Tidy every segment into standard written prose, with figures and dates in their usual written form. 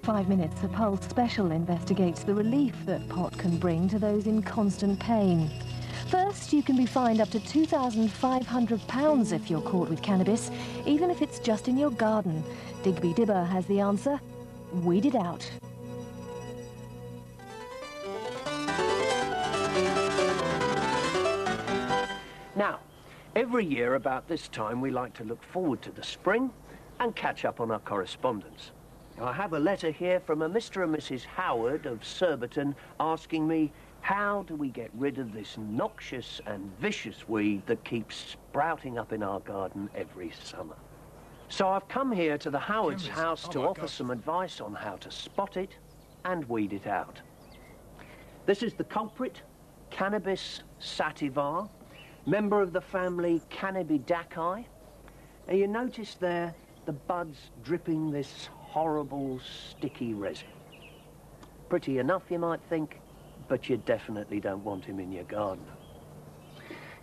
5 Minutes, a Pulse special investigates the relief that pot can bring to those in constant pain. First, you can be fined up to £2,500 if you're caught with cannabis, even if it's just in your garden. Digby Dibber has the answer. Weed it out. Now, every year about this time we like to look forward to the spring and catch up on our correspondence. Now, I have a letter here from a Mr. and Mrs. Howard of Surbiton asking me, how do we get rid of this noxious and vicious weed that keeps sprouting up in our garden every summer? So I've come here to the Howard's house to offer some advice on how to spot it and weed it out. This is the culprit, Cannabis sativa, member of the family Cannabidaceae. And you notice there the buds dripping this horrible sticky resin. Pretty enough, you might think, but you definitely don't want him in your garden.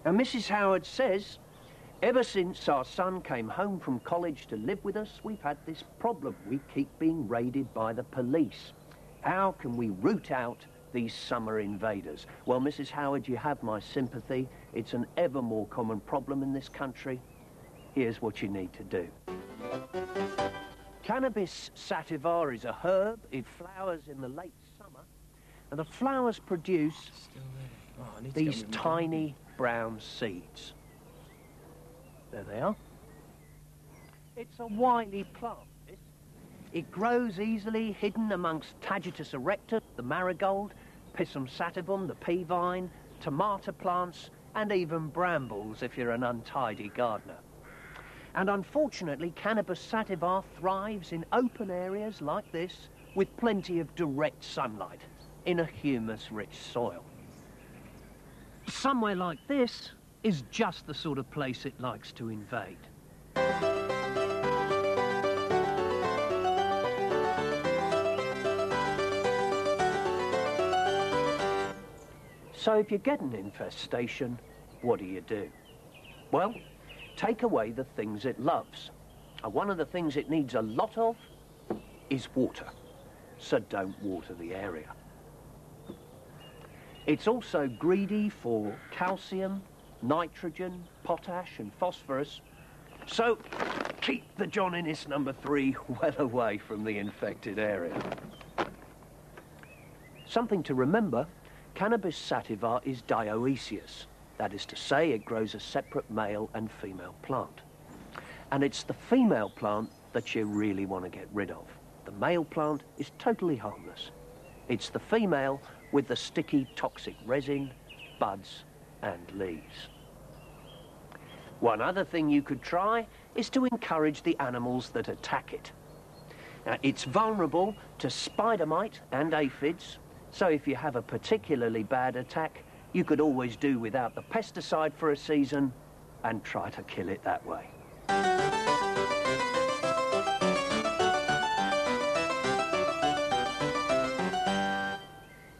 Now, Mrs. Howard says, ever since our son came home from college to live with us, we've had this problem. We keep being raided by the police. How can we root out these summer invaders? Well, Mrs. Howard, you have my sympathy. It's an ever more common problem in this country. Here's what you need to do. Cannabis sativa is a herb. It flowers in the late summer, and the flowers produce these tiny brown seeds. There they are. It's a wily plant, this. It grows easily, hidden amongst Tagetes erectus, the marigold, Pisum sativum, the pea vine, tomato plants, and even brambles if you're an untidy gardener. And unfortunately, Cannabis sativa thrives in open areas like this with plenty of direct sunlight in a humus-rich soil. Somewhere like this is just the sort of place it likes to invade. So if you get an infestation, what do? Well, take away the things it loves. And one of the things it needs a lot of is water. So don't water the area. It's also greedy for calcium, nitrogen, potash and phosphorus. So keep the John Innes number 3 well away from the infected area. Something to remember, Cannabis sativa is dioecious. That is to say, it grows a separate male and female plant. And it's the female plant that you really want to get rid of. The male plant is totally harmless. It's the female with the sticky, toxic resin, buds and leaves. One other thing you could try is to encourage the animals that attack it. Now, it's vulnerable to spider mite and aphids, so if you have a particularly bad attack, you could always do without the pesticide for a season and try to kill it that way.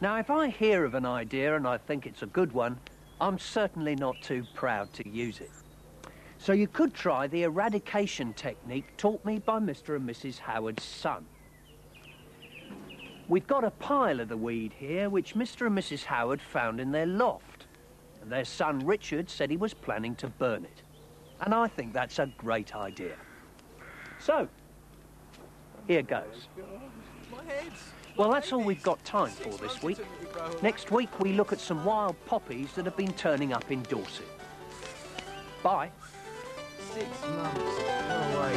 Now, if I hear of an idea and I think it's a good one, I'm certainly not too proud to use it. So you could try the eradication technique taught me by Mr. and Mrs. Howard's son. We've got a pile of the weed here which Mr. and Mrs. Howard found in their loft. And their son Richard said he was planning to burn it. And I think that's a great idea. So, here goes. Well, that's all we've got time for this week. Next week we look at some wild poppies that have been turning up in Dorset. Bye. 6 months. No way.